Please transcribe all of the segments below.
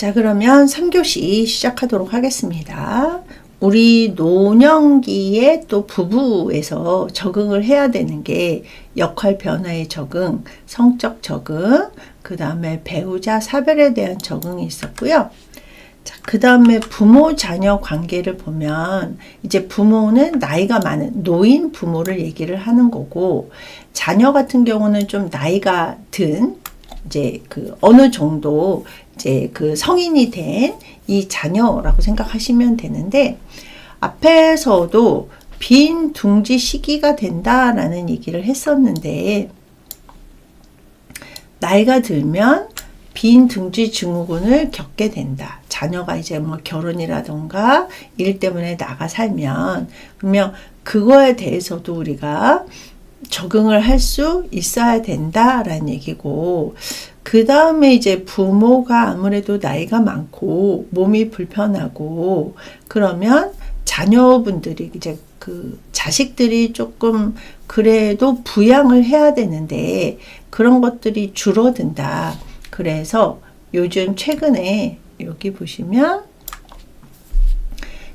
자, 그러면 3교시 시작하도록 하겠습니다. 우리 노년기에 또 부부에서 적응을 해야 되는 게 역할 변화의 적응, 성적 적응, 그 다음에 배우자 사별에 대한 적응이 있었고요. 자, 그 다음에 부모 자녀 관계를 보면 이제 부모는 나이가 많은 노인 부모를 얘기를 하는 거고, 자녀 같은 경우는 좀 나이가 든 이제 그 어느 정도 이제 그 성인이 된 이 자녀라고 생각하시면 되는데, 앞에서도 빈 둥지 시기가 된다라는 얘기를 했었는데, 나이가 들면 빈 둥지 증후군을 겪게 된다. 자녀가 이제 뭐 결혼이라던가 일 때문에 나가 살면, 그러면 그거에 대해서도 우리가 적응을 할 수 있어야 된다라는 얘기고, 그 다음에 이제 부모가 아무래도 나이가 많고 몸이 불편하고 그러면 자녀분들이 이제 그 자식들이 조금 그래도 부양을 해야 되는데 그런 것들이 줄어든다. 그래서 요즘 최근에 여기 보시면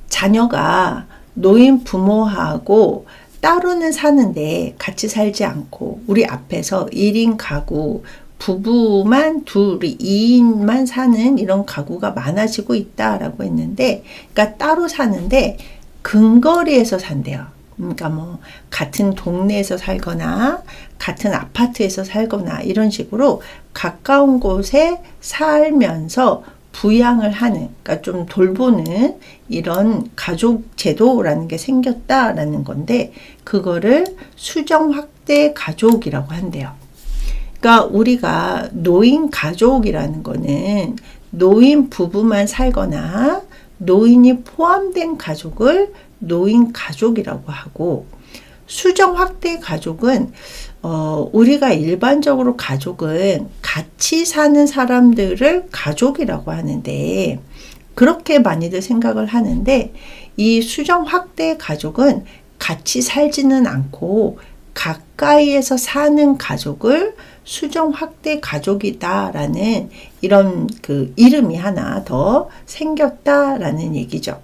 자녀가 노인 부모하고 따로는 사는데 같이 살지 않고 우리 앞에서 1인 가구 부부만 둘이 2인만 사는 이런 가구가 많아지고 있다라고 했는데, 그러니까 따로 사는데 근거리에서 산대요. 그러니까 뭐 같은 동네에서 살거나 같은 아파트에서 살거나 이런 식으로 가까운 곳에 살면서 부양을 하는, 그러니까 좀 돌보는 이런 가족 제도라는 게 생겼다라는 건데, 그거를 수정 확대 가족이라고 한대요. 그러니까 우리가 노인 가족이라는 거는 노인 부부만 살거나 노인이 포함된 가족을 노인 가족이라고 하고, 수정 확대 가족은 우리가 일반적으로 가족은 같이 사는 사람들을 가족이라고 하는데, 그렇게 많이들 생각을 하는데, 이 수정 확대 가족은 같이 살지는 않고 가까이에서 사는 가족을 수정 확대 가족이다라는 이런 그 이름이 하나 더 생겼다라는 얘기죠.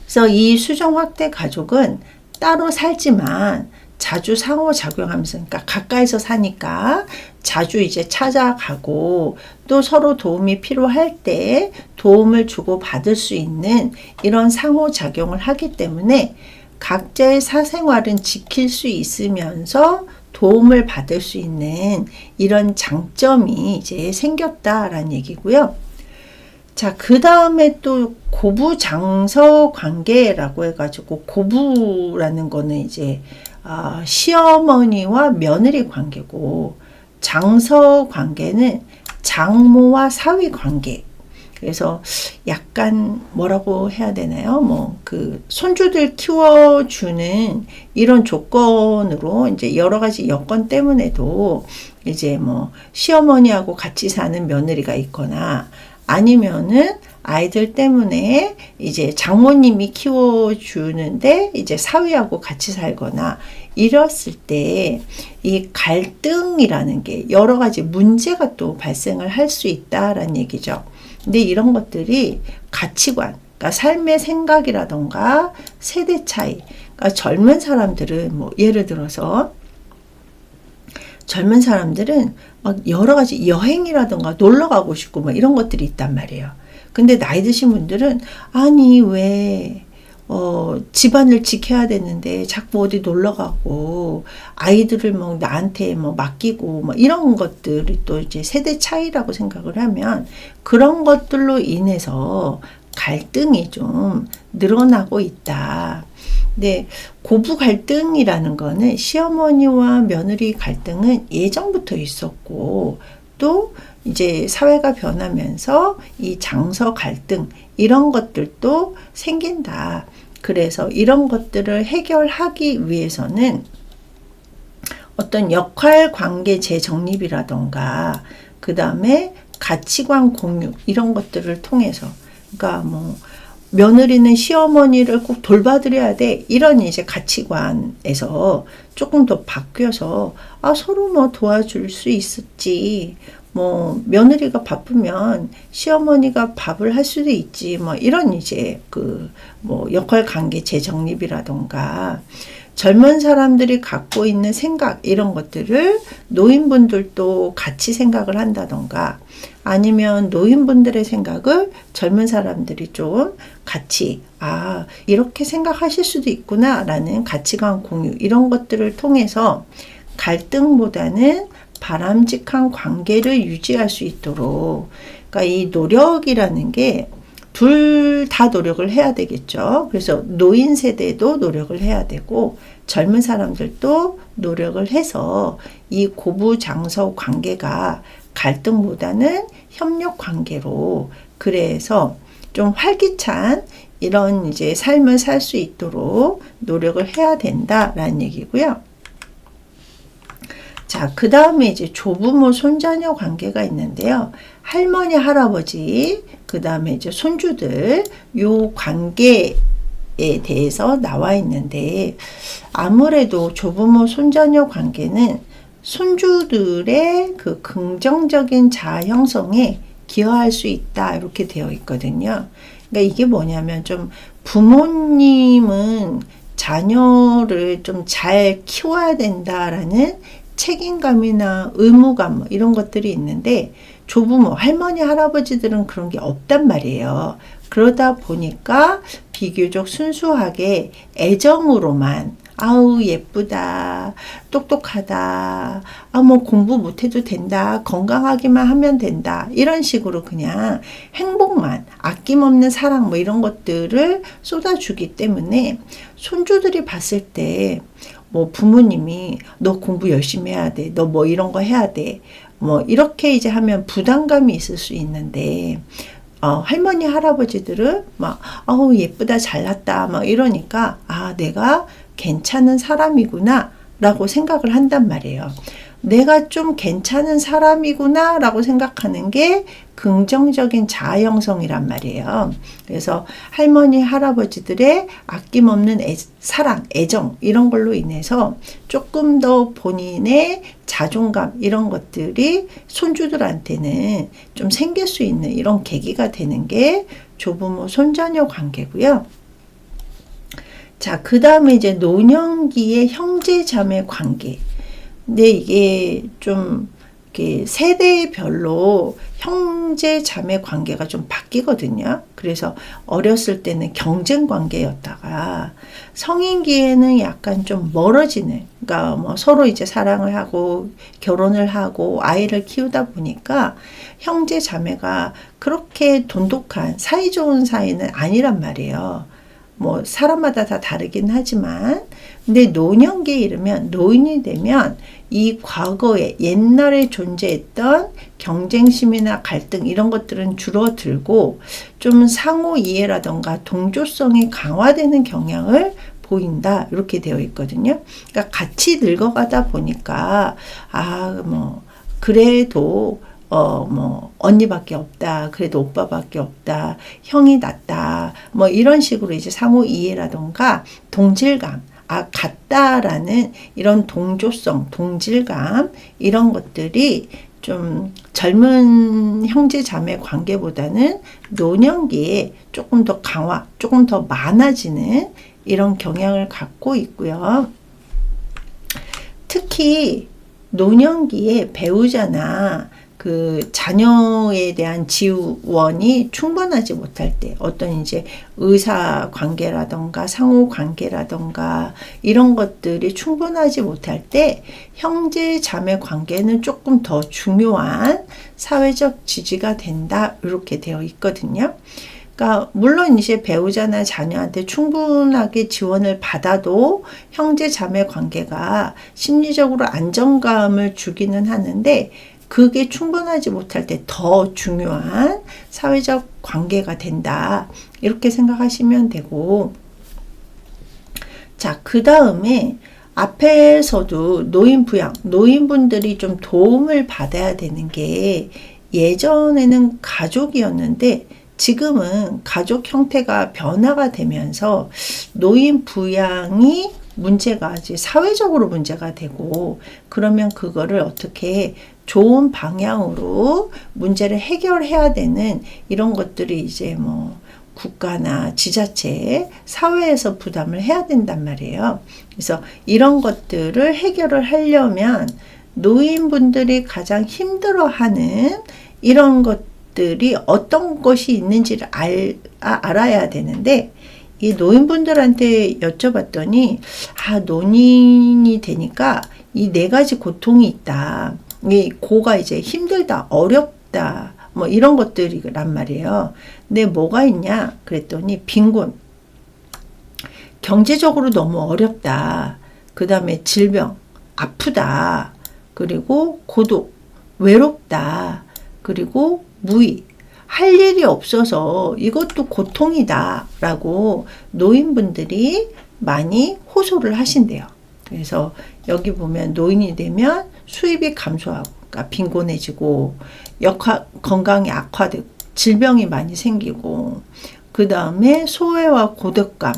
그래서 이 수정 확대 가족은 따로 살지만 자주 상호작용하면서, 그러니까 가까이서 사니까 자주 이제 찾아가고 또 서로 도움이 필요할 때 도움을 주고 받을 수 있는 이런 상호작용을 하기 때문에 각자의 사생활은 지킬 수 있으면서 도움을 받을 수 있는 이런 장점이 이제 생겼다라는 얘기고요. 자, 그 다음에 또 고부장서 관계라고 해가지고, 고부라는 거는 이제 시어머니와 며느리 관계고, 장서 관계는 장모와 사위 관계. 그래서 약간 뭐라고 해야 되나요? 뭐 그 손주들 키워주는 이런 조건으로 이제 여러 가지 여건 때문에도 이제 뭐 시어머니하고 같이 사는 며느리가 있거나, 아니면은 아이들 때문에 이제 장모님이 키워주는데 이제 사위하고 같이 살거나 이랬을 때 이 갈등이라는 게 여러 가지 문제가 또 발생을 할 수 있다라는 얘기죠. 근데 이런 것들이 가치관, 그러니까 삶의 생각이라던가 세대 차이, 그러니까 젊은 사람들은 뭐 예를 들어서 젊은 사람들은 막 여러 가지 여행이라던가 놀러 가고 싶고 뭐 이런 것들이 있단 말이에요. 근데 나이 드신 분들은 아니 왜 집안을 지켜야 되는데 자꾸 어디 놀러 가고 아이들을 뭐 나한테 뭐 맡기고 뭐 이런 것들이 또 이제 세대 차이라고 생각을 하면 그런 것들로 인해서 갈등이 좀 늘어나고 있다. 근데 고부 갈등이라는 거는 시어머니와 며느리 갈등은 예전부터 있었고, 또 이제 사회가 변하면서 이 장서 갈등 이런 것들도 생긴다. 그래서 이런 것들을 해결하기 위해서는 어떤 역할 관계 재정립이라던가 그 다음에 가치관 공유 이런 것들을 통해서, 그러니까 뭐 며느리는 시어머니를 꼭 돌봐드려야 돼 이런 이제 가치관에서 조금 더 바뀌어서 서로 뭐 도와줄 수 있었지, 뭐 며느리가 바쁘면 시어머니가 밥을 할 수도 있지, 뭐 이런 이제 그 뭐 역할 관계 재정립이라던가 젊은 사람들이 갖고 있는 생각 이런 것들을 노인분들도 같이 생각을 한다던가 아니면 노인분들의 생각을 젊은 사람들이 좀 같이 이렇게 생각하실 수도 있구나 라는 가치관 공유 이런 것들을 통해서 갈등보다는 바람직한 관계를 유지할 수 있도록 그러니까 이 노력이라는 게 둘 다 노력을 해야 되겠죠. 그래서 노인 세대도 노력을 해야 되고 젊은 사람들도 노력을 해서 이 고부장서 관계가 갈등보다는 협력 관계로 그래서 좀 활기찬 이런 이제 삶을 살 수 있도록 노력을 해야 된다라는 얘기고요. 자, 그 다음에 이제 조부모 손자녀 관계가 있는데요. 할머니, 할아버지, 그 다음에 이제 손주들, 요 관계에 대해서 나와 있는데, 아무래도 조부모 손자녀 관계는 손주들의 그 긍정적인 자아 형성에 기여할 수 있다, 이렇게 되어 있거든요. 그러니까 이게 뭐냐면 좀 부모님은 자녀를 좀 잘 키워야 된다라는 책임감이나 의무감 이런 것들이 있는데 조부모, 할머니, 할아버지들은 그런 게 없단 말이에요. 그러다 보니까 비교적 순수하게 애정으로만 아우 예쁘다, 똑똑하다, 뭐 공부 못해도 된다, 건강하기만 하면 된다 이런 식으로 그냥 행복만 아낌없는 사랑 뭐 이런 것들을 쏟아주기 때문에 손주들이 봤을 때 뭐 부모님이 너 공부 열심히 해야 돼, 너 뭐 이런 거 해야 돼, 뭐 이렇게 이제 하면 부담감이 있을 수 있는데 할머니 할아버지들은 막 아우 예쁘다 잘났다 막 이러니까 내가 괜찮은 사람이구나 라고 생각을 한단 말이에요. 내가 좀 괜찮은 사람이구나 라고 생각하는 게 긍정적인 자아 형성이란 말이에요. 그래서 할머니 할아버지들의 아낌없는 사랑, 애정 이런 걸로 인해서 조금 더 본인의 자존감 이런 것들이 손주들한테는 좀 생길 수 있는 이런 계기가 되는 게 조부모 손자녀 관계고요. 자, 그 다음에 이제 노년기의 형제 자매 관계. 근데 이게 좀 이렇게 세대별로 형제 자매 관계가 좀 바뀌거든요. 그래서 어렸을 때는 경쟁 관계였다가 성인기에는 약간 좀 멀어지는, 그러니까 뭐 서로 이제 사랑을 하고 결혼을 하고 아이를 키우다 보니까 형제 자매가 그렇게 돈독한 사이좋은 사이는 아니란 말이에요. 뭐 사람마다 다 다르긴 하지만 근데 노년기에 이르면 노인이 되면 이 과거에 옛날에 존재했던 경쟁심이나 갈등 이런 것들은 줄어들고 좀 상호 이해라던가 동조성이 강화되는 경향을 보인다 이렇게 되어 있거든요. 그러니까 같이 늙어가다 보니까 뭐 그래도 뭐 언니밖에 없다, 그래도 오빠밖에 없다, 형이 낫다 뭐 이런 식으로 이제 상호 이해라던가 동질감 같다라는 이런 동조성, 동질감 이런 것들이 좀 젊은 형제 자매 관계보다는 노년기에 조금 더 강화, 조금 더 많아지는 이런 경향을 갖고 있고요. 특히 노년기에 배우자나 그 자녀에 대한 지원이 충분하지 못할 때 어떤 이제 의사 관계라던가 상호 관계라던가 이런 것들이 충분하지 못할 때 형제 자매 관계는 조금 더 중요한 사회적 지지가 된다 이렇게 되어 있거든요. 그러니까 물론 이제 배우자나 자녀한테 충분하게 지원을 받아도 형제 자매 관계가 심리적으로 안정감을 주기는 하는데 그게 충분하지 못할 때 더 중요한 사회적 관계가 된다 이렇게 생각하시면 되고, 자, 그 다음에 앞에서도 노인 부양, 노인분들이 좀 도움을 받아야 되는 게 예전에는 가족이었는데 지금은 가족 형태가 변화가 되면서 노인 부양이 문제가 이제 사회적으로 문제가 되고 그러면 그거를 어떻게 좋은 방향으로 문제를 해결해야 되는 이런 것들이 이제 뭐 국가나 지자체, 사회에서 부담을 해야 된단 말이에요. 그래서 이런 것들을 해결을 하려면 노인분들이 가장 힘들어하는 이런 것들이 어떤 것이 있는지를 알아야 되는데, 이 노인분들한테 여쭤봤더니 노인이 되니까 이 4가지 고통이 있다. 이 고가 이제 힘들다, 어렵다, 뭐 이런 것들이란 말이에요. 근데 뭐가 있냐 그랬더니 빈곤, 경제적으로 너무 어렵다, 그 다음에 질병, 아프다, 그리고 고독, 외롭다, 그리고 무의, 할 일이 없어서 이것도 고통이다 라고 노인분들이 많이 호소를 하신대요. 그래서 여기 보면 노인이 되면 수입이 감소하고, 그러니까 빈곤해지고, 건강이 악화되고, 질병이 많이 생기고, 그 다음에 소외와 고독감,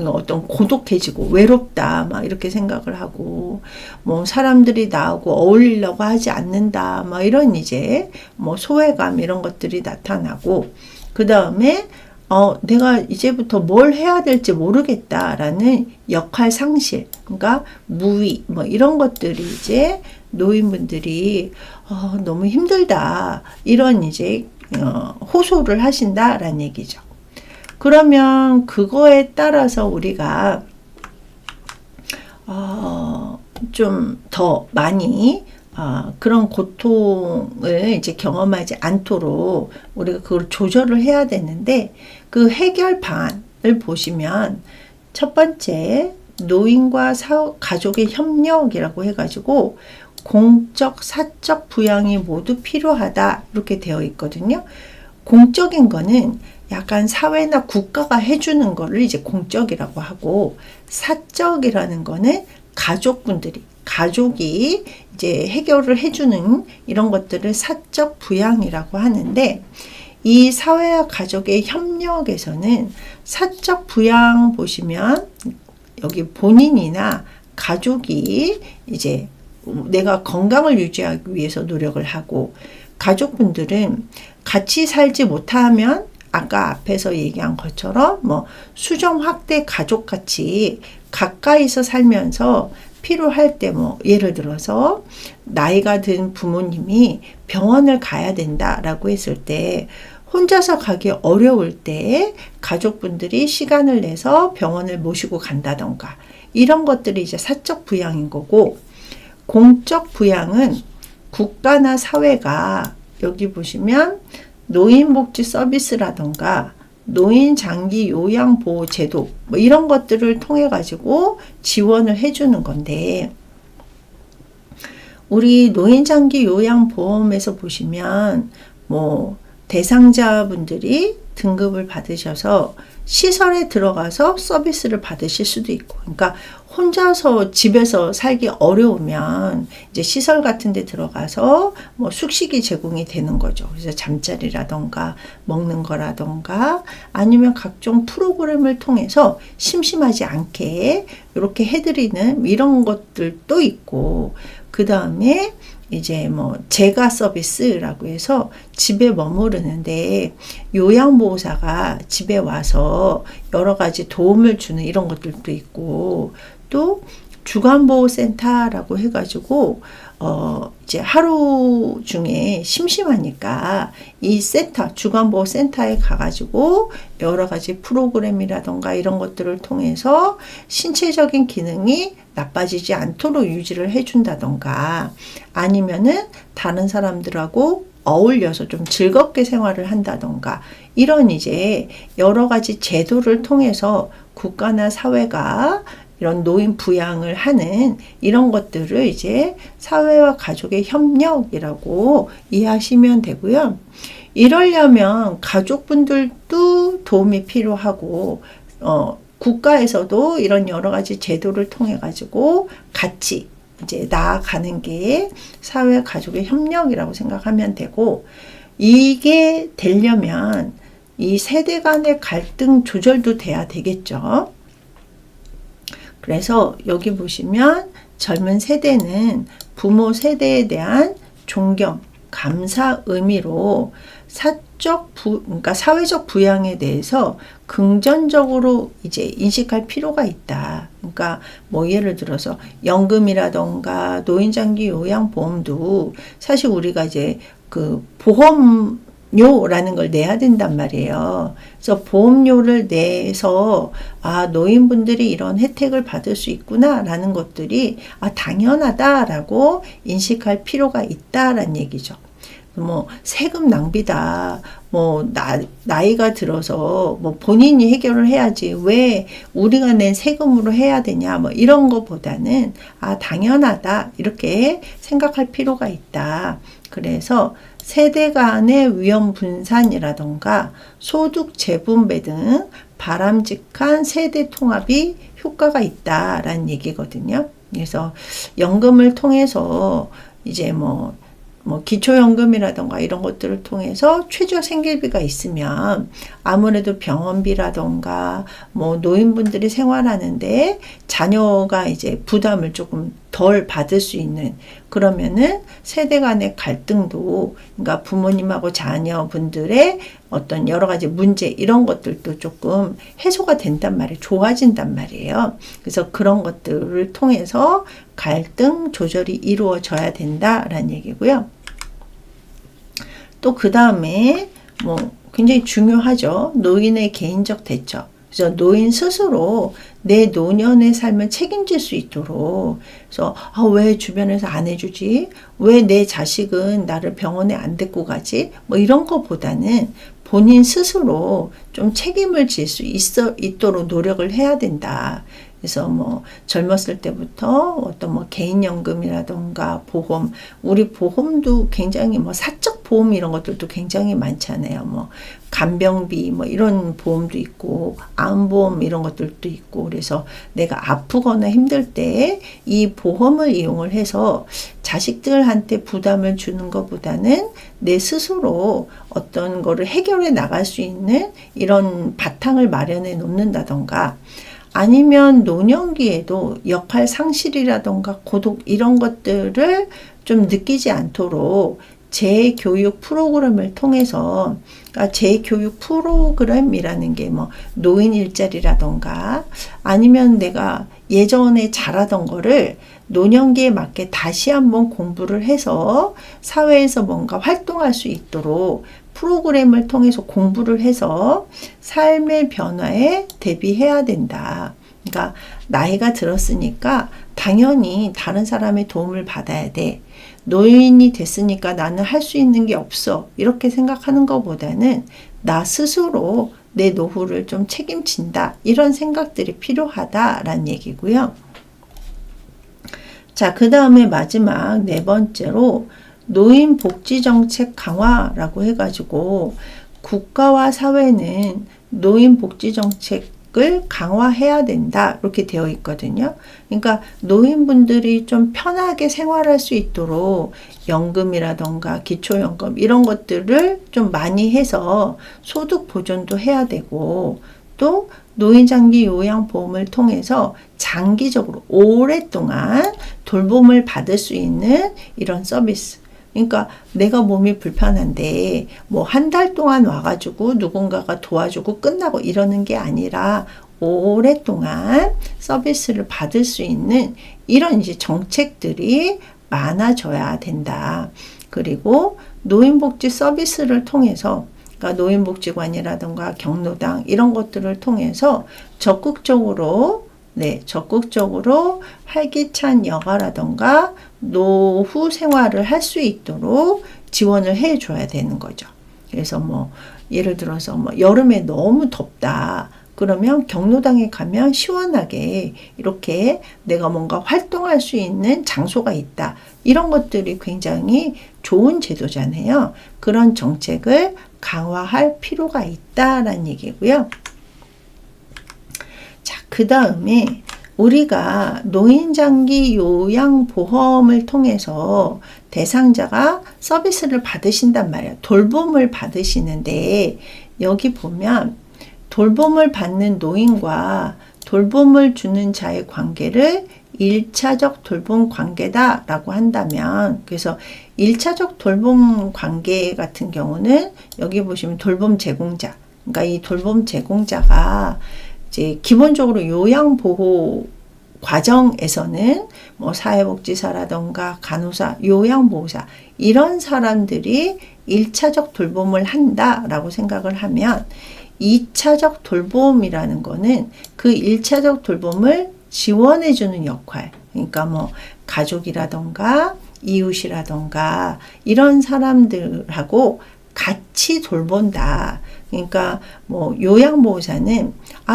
어떤 고독해지고 외롭다 막 이렇게 생각을 하고, 뭐 사람들이 나하고 어울리려고 하지 않는다 막 이런 이제 뭐 소외감 이런 것들이 나타나고, 그 다음에 내가 이제부터 뭘 해야 될지 모르겠다라는 역할 상실, 그러니까 무의 뭐 이런 것들이 이제 노인분들이 너무 힘들다 이런 이제 호소를 하신다라는 얘기죠. 그러면 그거에 따라서 우리가 좀 더 많이 그런 고통을 이제 경험하지 않도록 우리가 그걸 조절을 해야 되는데, 그 해결 방안을 보시면 첫 번째, 노인과 가족의 협력이라고 해가지고 공적, 사적 부양이 모두 필요하다 이렇게 되어 있거든요. 공적인 거는 약간 사회나 국가가 해주는 거를 이제 공적이라고 하고, 사적이라는 거는 가족이 이제 해결을 해주는 이런 것들을 사적 부양이라고 하는데, 이 사회와 가족의 협력에서는 사적 부양 보시면 여기 본인이나 가족이 이제 내가 건강을 유지하기 위해서 노력을 하고, 가족분들은 같이 살지 못하면 아까 앞에서 얘기한 것처럼 뭐 수정 확대 가족같이 가까이서 살면서 필요할 때, 뭐 예를 들어서 나이가 든 부모님이 병원을 가야 된다라고 했을 때 혼자서 가기 어려울 때 가족분들이 시간을 내서 병원을 모시고 간다던가, 이런 것들이 이제 사적 부양인 거고, 공적 부양은 국가나 사회가 여기 보시면 노인복지 서비스라던가 노인 장기 요양 보호 제도 뭐 이런 것들을 통해 가지고 지원을 해주는 건데, 우리 노인 장기 요양 보험에서 보시면 뭐 대상자분들이 등급을 받으셔서 시설에 들어가서 서비스를 받으실 수도 있고, 그러니까 혼자서 집에서 살기 어려우면 이제 시설 같은 데 들어가서 뭐 숙식이 제공이 되는 거죠. 그래서 잠자리라던가 먹는 거라던가 아니면 각종 프로그램을 통해서 심심하지 않게 이렇게 해드리는 이런 것들도 있고, 그 다음에 이제 뭐 재가 서비스라고 해서 집에 머무르는데 요양보호사가 집에 와서 여러 가지 도움을 주는 이런 것들도 있고, 또 주간보호센터라고 해가지고 이제 하루 중에 심심하니까 이 센터, 주간보호센터에 가가지고 여러 가지 프로그램이라던가 이런 것들을 통해서 신체적인 기능이 나빠지지 않도록 유지를 해준다던가, 아니면은 다른 사람들하고 어울려서 좀 즐겁게 생활을 한다던가, 이런 이제 여러 가지 제도를 통해서 국가나 사회가 이런 노인 부양을 하는 이런 것들을 이제 사회와 가족의 협력이라고 이해하시면 되고요. 이러려면 가족분들도 도움이 필요하고, 국가에서도 이런 여러 가지 제도를 통해 가지고 같이 이제 나아가는 게 사회 가족의 협력이라고 생각하면 되고, 이게 되려면 이 세대 간의 갈등 조절도 돼야 되겠죠. 그래서 여기 보시면 젊은 세대는 부모 세대에 대한 존경, 감사 의미로 그러니까 사회적 부양에 대해서 긍정적으로 이제 인식할 필요가 있다. 그러니까 뭐 예를 들어서 연금이라던가 노인장기 요양보험도 사실 우리가 이제 그 보험료라는 걸 내야 된단 말이에요. 그래서 보험료를 내서 노인분들이 이런 혜택을 받을 수 있구나라는 것들이 당연하다라고 인식할 필요가 있다라는 얘기죠. 뭐 세금 낭비다. 뭐 나이가 들어서 뭐 본인이 해결을 해야지 왜 우리가 낸 세금으로 해야 되냐 뭐 이런 거보다는 당연하다 이렇게 생각할 필요가 있다. 그래서 세대 간의 위험 분산이라던가 소득 재분배 등 바람직한 세대 통합이 효과가 있다라는 얘기거든요. 그래서 연금을 통해서 이제 뭐 기초연금이라던가 이런 것들을 통해서 최저 생계비가 있으면 아무래도 병원비라던가 뭐 노인분들이 생활하는데 자녀가 이제 부담을 조금 덜 받을 수 있는, 그러면은 세대 간의 갈등도, 그러니까 부모님하고 자녀분들의 어떤 여러 가지 문제 이런 것들도 조금 해소가 된단 말이에요. 좋아진단 말이에요. 그래서 그런 것들을 통해서 갈등 조절이 이루어져야 된다라는 얘기고요. 또 그 다음에 뭐 굉장히 중요하죠. 노인의 개인적 대처. 그래서 노인 스스로 내 노년의 삶을 책임질 수 있도록, 그래서 왜 주변에서 안 해주지? 왜 내 자식은 나를 병원에 안 데리고 가지? 뭐 이런 것보다는 본인 스스로 좀 책임을 질 수 있도록 노력을 해야 된다. 그래서 뭐 젊었을 때부터 어떤 뭐 개인연금이라던가 보험, 우리 보험도 굉장히 뭐 사적 보험 이런 것들도 굉장히 많잖아요. 뭐 간병비 뭐 이런 보험도 있고 암보험 이런 것들도 있고, 그래서 내가 아프거나 힘들 때 이 보험을 이용을 해서 자식들한테 부담을 주는 것보다는 내 스스로 어떤 거를 해결해 나갈 수 있는 이런 바탕을 마련해 놓는다던가, 아니면 노년기에도 역할 상실이라던가 고독 이런 것들을 좀 느끼지 않도록 재교육 프로그램을 통해서, 그러니까 재교육 프로그램이라는 게 뭐 노인 일자리라던가 아니면 내가 예전에 잘하던 거를 노년기에 맞게 다시 한번 공부를 해서 사회에서 뭔가 활동할 수 있도록 프로그램을 통해서 공부를 해서 삶의 변화에 대비해야 된다. 그러니까 나이가 들었으니까 당연히 다른 사람의 도움을 받아야 돼. 노인이 됐으니까 나는 할 수 있는 게 없어. 이렇게 생각하는 것보다는 나 스스로 내 노후를 좀 책임진다. 이런 생각들이 필요하다라는 얘기고요. 자, 그 다음에 마지막 네 번째로 노인 복지 정책 강화라고 해가지고 국가와 사회는 노인 복지 정책을 강화해야 된다 이렇게 되어 있거든요. 그러니까 노인분들이 좀 편하게 생활할 수 있도록 연금이라던가 기초연금 이런 것들을 좀 많이 해서 소득 보존도 해야 되고, 또 노인장기 요양보험을 통해서 장기적으로 오랫동안 돌봄을 받을 수 있는 이런 서비스. 그러니까 내가 몸이 불편한데 뭐 한 달 동안 와가지고 누군가가 도와주고 끝나고 이러는 게 아니라 오랫동안 서비스를 받을 수 있는 이런 이제 정책들이 많아져야 된다. 그리고 노인복지 서비스를 통해서, 그러니까 노인복지관이라든가 경로당 이런 것들을 통해서 적극적으로 활기찬 여가라든가 노후 생활을 할 수 있도록 지원을 해줘야 되는 거죠. 그래서 뭐 예를 들어서 뭐 여름에 너무 덥다. 그러면 경로당에 가면 시원하게 이렇게 내가 뭔가 활동할 수 있는 장소가 있다. 이런 것들이 굉장히 좋은 제도잖아요. 그런 정책을 강화할 필요가 있다라는 얘기고요. 자, 그 다음에 우리가 노인장기 요양보험을 통해서 대상자가 서비스를 받으신단 말이에요. 돌봄을 받으시는데 여기 보면 돌봄을 받는 노인과 돌봄을 주는 자의 관계를 1차적 돌봄 관계다라고 한다면, 그래서 1차적 돌봄 관계 같은 경우는 여기 보시면 돌봄 제공자, 그러니까 이 돌봄 제공자가 이제 기본적으로 요양보호 과정에서는 뭐 사회복지사라던가 간호사, 요양보호사 이런 사람들이 1차적 돌봄을 한다라고 생각을 하면 2차적 돌봄이라는 거는 그 1차적 돌봄을 지원해주는 역할, 그러니까 뭐 가족이라던가 이웃이라던가 이런 사람들하고 같이 돌본다. 그러니까 뭐 요양보호사는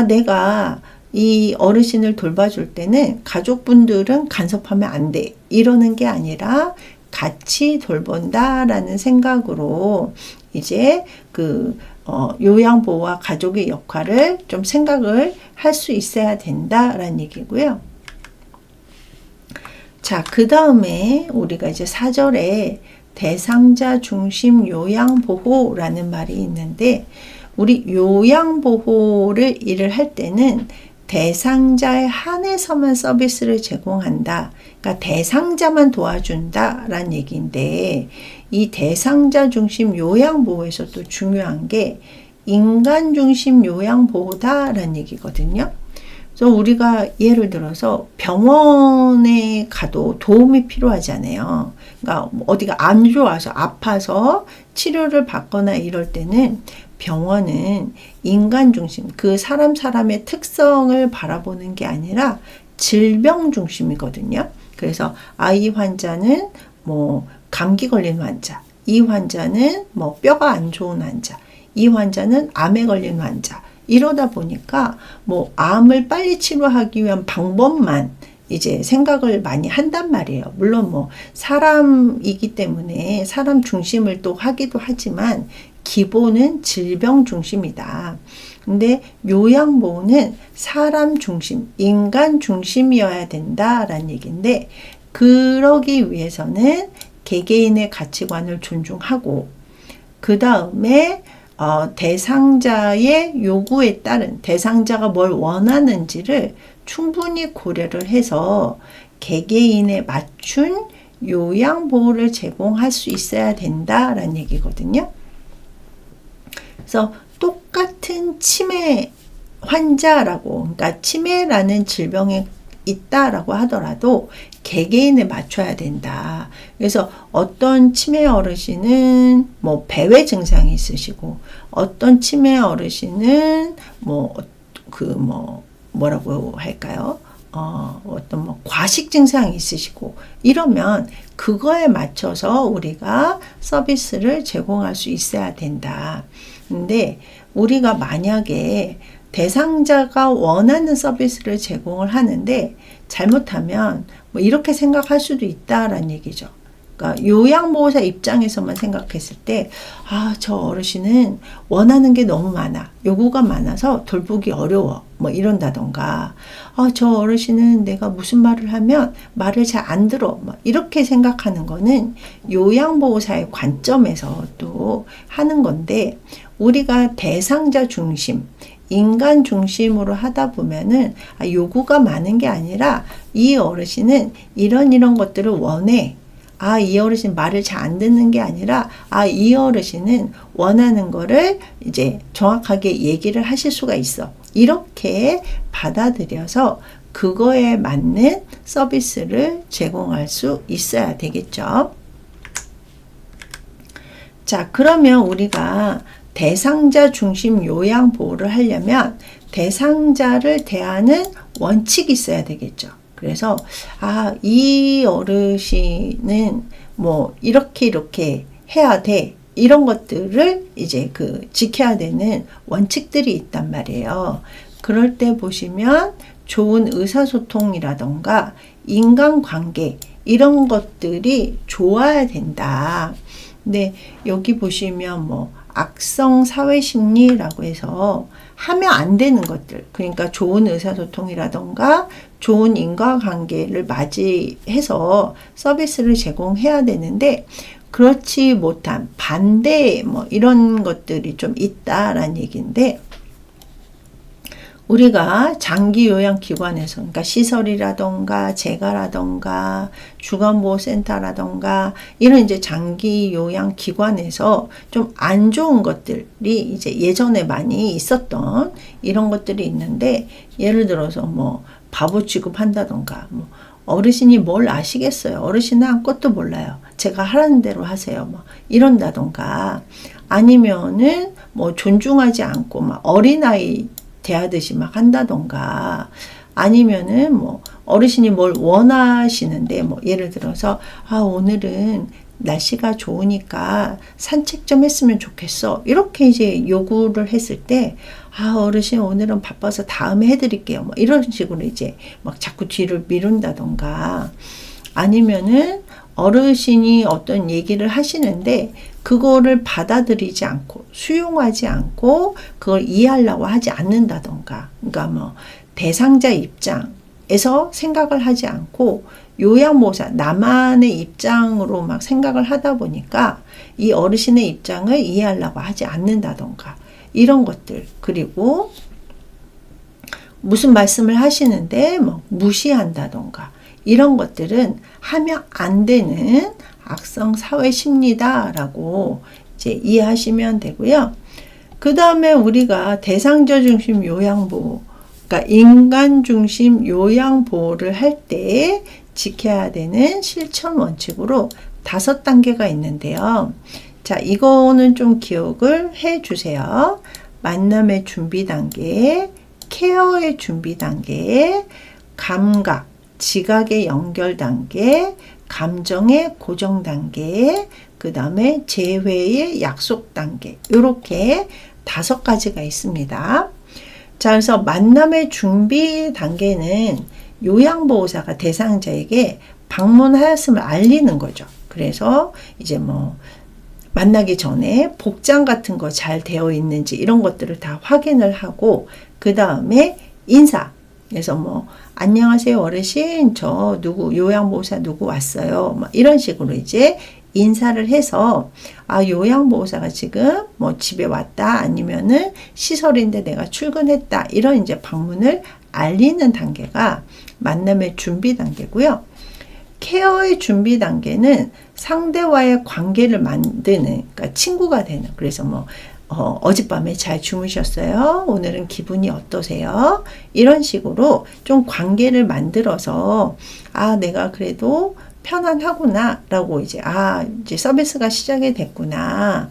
내가 이 어르신을 돌봐줄 때는 가족분들은 간섭하면 안 돼. 이러는 게 아니라 같이 돌본다라는 생각으로 이제 요양보호와 가족의 역할을 좀 생각을 할 수 있어야 된다라는 얘기고요. 자, 그 다음에 우리가 이제 4절에 대상자 중심 요양보호라는 말이 있는데, 우리 요양보호를 일을 할 때는 대상자에 한해서만 서비스를 제공한다. 그러니까 대상자만 도와준다라는 얘기인데, 이 대상자 중심 요양보호에서 또 중요한 게 인간 중심 요양보호다라는 얘기거든요. 그래서 우리가 예를 들어서 병원에 가도 도움이 필요하잖아요. 그러니까 어디가 안 좋아서 아파서 치료를 받거나 이럴 때는 병원은 인간 중심, 그 사람의 특성을 바라보는 게 아니라 질병 중심이거든요. 그래서 이 환자는 뭐 감기 걸린 환자, 이 환자는 뭐 뼈가 안 좋은 환자, 이 환자는 암에 걸린 환자, 이러다 보니까 뭐 암을 빨리 치료하기 위한 방법만 이제 생각을 많이 한단 말이에요. 물론 뭐 사람이기 때문에 사람 중심을 또 하기도 하지만 기본은 질병 중심이다. 근데 요양보호는 사람 중심, 인간 중심이어야 된다라는 얘기인데, 그러기 위해서는 개개인의 가치관을 존중하고, 그 다음에 대상자의 요구에 따른, 대상자가 뭘 원하는지를 충분히 고려를 해서 개개인에 맞춘 요양보호를 제공할 수 있어야 된다라는 얘기거든요. 그래서 똑같은 치매 환자라고, 그러니까 치매라는 질병에 있다라고 하더라도 개개인에 맞춰야 된다. 그래서 어떤 치매 어르신은 뭐 배회 증상이 있으시고, 어떤 치매 어르신은 뭐라고 할까요? 어떤 뭐 과식 증상이 있으시고, 이러면 그거에 맞춰서 우리가 서비스를 제공할 수 있어야 된다. 근데 우리가 만약에 대상자가 원하는 서비스를 제공을 하는데 잘못하면 뭐 이렇게 생각할 수도 있다라는 얘기죠. 그러니까 요양보호사 입장에서만 생각했을 때, 저 어르신은 원하는 게 너무 많아, 요구가 많아서 돌보기 어려워, 뭐 이런다던가, 저 어르신은 내가 무슨 말을 하면 말을 잘 안 들어, 뭐 이렇게 생각하는 거는 요양보호사의 관점에서 또 하는 건데, 우리가 대상자 중심, 인간 중심으로 하다 보면은 요구가 많은 게 아니라 이 어르신은 이런 것들을 원해. 이 어르신 말을 잘 안 듣는 게 아니라 이 어르신은 원하는 거를 이제 정확하게 얘기를 하실 수가 있어. 이렇게 받아들여서 그거에 맞는 서비스를 제공할 수 있어야 되겠죠. 자, 그러면 우리가 대상자 중심 요양보호를 하려면 대상자를 대하는 원칙이 있어야 되겠죠. 그래서 이 어르신은 뭐 이렇게 해야 돼, 이런 것들을 이제 지켜야 되는 원칙들이 있단 말이에요. 그럴 때 보시면 좋은 의사소통이라던가 인간관계, 이런 것들이 좋아야 된다. 근데 여기 보시면 뭐 악성 사회심리라고 해서 하면 안 되는 것들, 그러니까 좋은 의사소통이라던가 좋은 인과관계를 맞이해서 서비스를 제공해야 되는데, 그렇지 못한 반대 뭐 이런 것들이 좀 있다라는 얘기인데, 우리가 장기 요양기관에서, 그러니까 시설이라던가 재가라던가 주간보호센터라던가 이런 이제 장기 요양기관에서 좀 안 좋은 것들이 이제 예전에 많이 있었던 이런 것들이 있는데, 예를 들어서 뭐 바보 취급한다던가, 뭐 어르신이 뭘 아시겠어요. 어르신은 아무것도 몰라요. 제가 하라는 대로 하세요. 뭐 이런다던가, 아니면은 뭐 존중하지 않고 막 어린아이 대하듯이 막 한다던가, 아니면은 뭐 어르신이 뭘 원하시는데, 뭐 예를 들어서 오늘은 날씨가 좋으니까 산책 좀 했으면 좋겠어, 이렇게 이제 요구를 했을 때, 어르신 오늘은 바빠서 다음에 해드릴게요, 뭐 이런 식으로 이제 막 자꾸 뒤를 미룬다던가, 아니면은 어르신이 어떤 얘기를 하시는데 그거를 받아들이지 않고 수용하지 않고 그걸 이해하려고 하지 않는다던가, 그러니까 뭐 대상자 입장에서 생각을 하지 않고 요양보호사 나만의 입장으로 막 생각을 하다 보니까 이 어르신의 입장을 이해하려고 하지 않는다던가, 이런 것들. 그리고 무슨 말씀을 하시는데 뭐 무시한다던가, 이런 것들은 하면 안 되는 악성 사회 심리다라고 이제 이해하시면 되고요. 그 다음에 우리가 대상자 중심 요양보호, 그러니까 인간 중심 요양보호를 할 때 지켜야 되는 실천 원칙으로 5단계가 있는데요. 자, 이거는 좀 기억을 해 주세요. 만남의 준비 단계, 케어의 준비 단계, 감각, 지각의 연결 단계, 감정의 고정 단계, 그 다음에 재회의 약속 단계, 이렇게 5가지가 있습니다. 자, 그래서 만남의 준비 단계는 요양보호사가 대상자에게 방문하였음을 알리는 거죠. 그래서 이제 뭐 만나기 전에 복장 같은 거 잘 되어 있는지 이런 것들을 다 확인을 하고, 그 다음에 인사. 그래서 뭐 안녕하세요 어르신, 저 누구 요양보호사 누구 왔어요, 뭐 이런 식으로 이제 인사를 해서 요양보호사가 지금 뭐 집에 왔다, 아니면은 시설인데 내가 출근했다, 이런 이제 방문을 알리는 단계가 만남의 준비 단계고요. 케어의 준비 단계는 상대와의 관계를 만드는, 그러니까 친구가 되는, 그래서 뭐 어젯밤에 잘 주무셨어요? 오늘은 기분이 어떠세요? 이런 식으로 좀 관계를 만들어서 내가 그래도 편안하구나 라고 이제 서비스가 시작이 됐구나,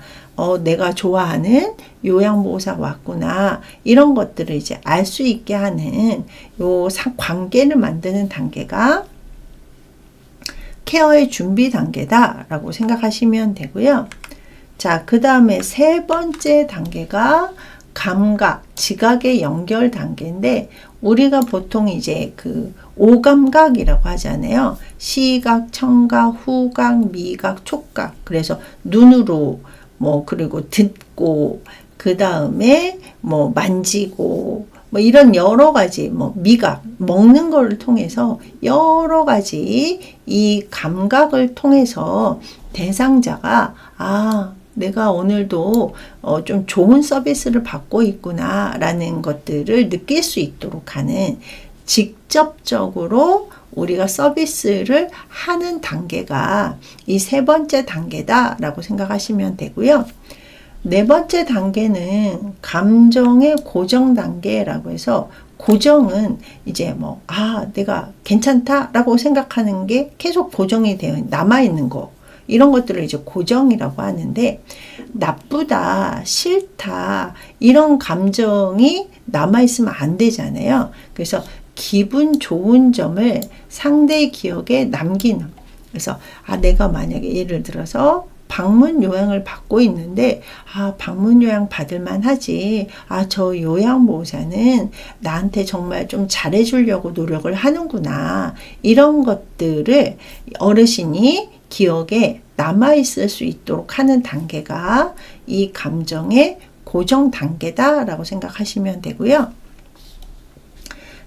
내가 좋아하는 요양보호사가 왔구나, 이런 것들을 이제 알 수 있게 하는 요 관계를 만드는 단계가 케어의 준비 단계다 라고 생각하시면 되고요. 자, 그 다음에 3번째 단계가 감각, 지각의 연결 단계인데, 우리가 보통 이제 그 5감각이라고 하잖아요. 시각, 청각, 후각, 미각, 촉각. 그래서 눈으로 뭐 그리고 듣고, 그 다음에 뭐 만지고, 뭐 이런 여러 가지, 뭐 미각, 먹는 걸 통해서 여러 가지 이 감각을 통해서 대상자가 내가 오늘도 좀 좋은 서비스를 받고 있구나 라는 것들을 느낄 수 있도록 하는, 직접적으로 우리가 서비스를 하는 단계가 이 3번째 단계다 라고 생각하시면 되고요. 4번째 단계는 감정의 고정 단계라고 해서, 고정은 이제 뭐 내가 괜찮다 라고 생각하는 게 계속 고정이 되어 남아있는 거, 이런 것들을 이제 고정이라고 하는데, 나쁘다, 싫다, 이런 감정이 남아있으면 안 되잖아요. 그래서 기분 좋은 점을 상대의 기억에 남기는, 그래서 내가 만약에 예를 들어서 방문 요양을 받고 있는데 방문 요양 받을만 하지, 저 요양보호사는 나한테 정말 좀 잘해주려고 노력을 하는구나, 이런 것들을 어르신이 기억에 남아있을 수 있도록 하는 단계가 이 감정의 고정 단계다 라고 생각하시면 되고요.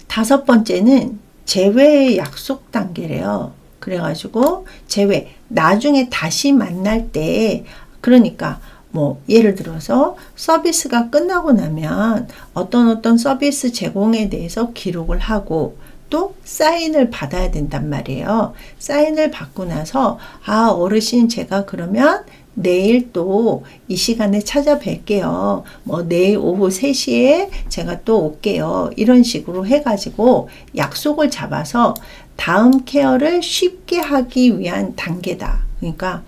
5번째는 재회의 약속 단계래요. 그래가지고 재회, 나중에 다시 만날 때, 그러니까 뭐 예를 들어서 서비스가 끝나고 나면 어떤 서비스 제공에 대해서 기록을 하고 또 사인을 받아야 된단 말이에요. 사인을 받고 나서 어르신 제가 그러면 내일 또 이 시간에 찾아뵐게요. 뭐 내일 오후 3시에 제가 또 올게요. 이런 식으로 해가지고 약속을 잡아서 다음 케어를 쉽게 하기 위한 단계다. 그러니까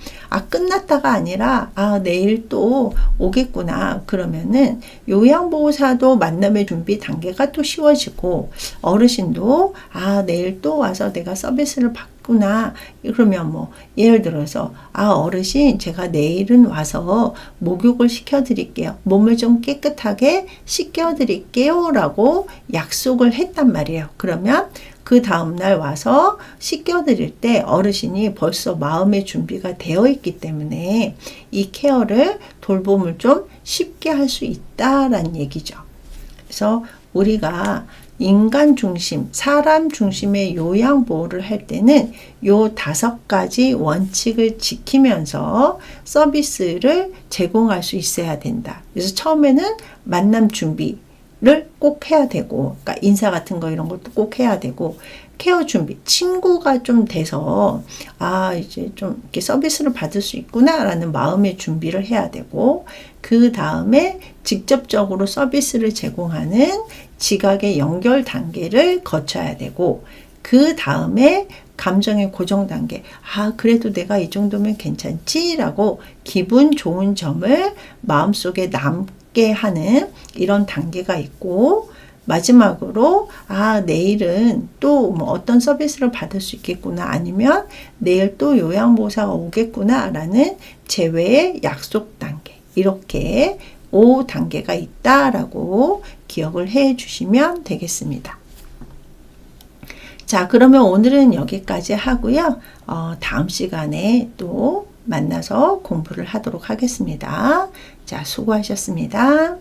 끝났다가 아니라 내일 또 오겠구나. 그러면은 요양보호사도 만남의 준비 단계가 또 쉬워지고 어르신도 내일 또 와서 내가 서비스를 받구나. 그러면 뭐 예를 들어서 어르신 제가 내일은 와서 목욕을 시켜드릴게요. 몸을 좀 깨끗하게 씻겨드릴게요 라고 약속을 했단 말이에요. 그러면 그 다음날 와서 씻겨드릴 때 어르신이 벌써 마음의 준비가 되어 있기 때문에 이 케어를 돌봄을 좀 쉽게 할 수 있다라는 얘기죠. 그래서 우리가 인간 중심, 사람 중심의 요양보호를 할 때는 요 5가지 원칙을 지키면서 서비스를 제공할 수 있어야 된다. 그래서 처음에는 만남 준비 를 꼭 해야 되고, 그러니까 인사 같은 거 이런 것도 꼭 해야 되고, 케어 준비, 친구가 좀 돼서 이제 좀 이렇게 서비스를 받을 수 있구나라는 마음의 준비를 해야 되고, 그 다음에 직접적으로 서비스를 제공하는 지각의 연결 단계를 거쳐야 되고, 그 다음에 감정의 고정 단계, 그래도 내가 이 정도면 괜찮지라고 기분 좋은 점을 마음속에 남게 하는 이런 단계가 있고, 마지막으로 내일은 또 뭐 어떤 서비스를 받을 수 있겠구나, 아니면 내일 또 요양보호사가 오겠구나 라는 제외의 약속 단계, 이렇게 5단계가 있다라고 기억을 해 주시면 되겠습니다. 자, 그러면 오늘은 여기까지 하고요. 다음 시간에 또 만나서 공부를 하도록 하겠습니다. 자, 수고하셨습니다.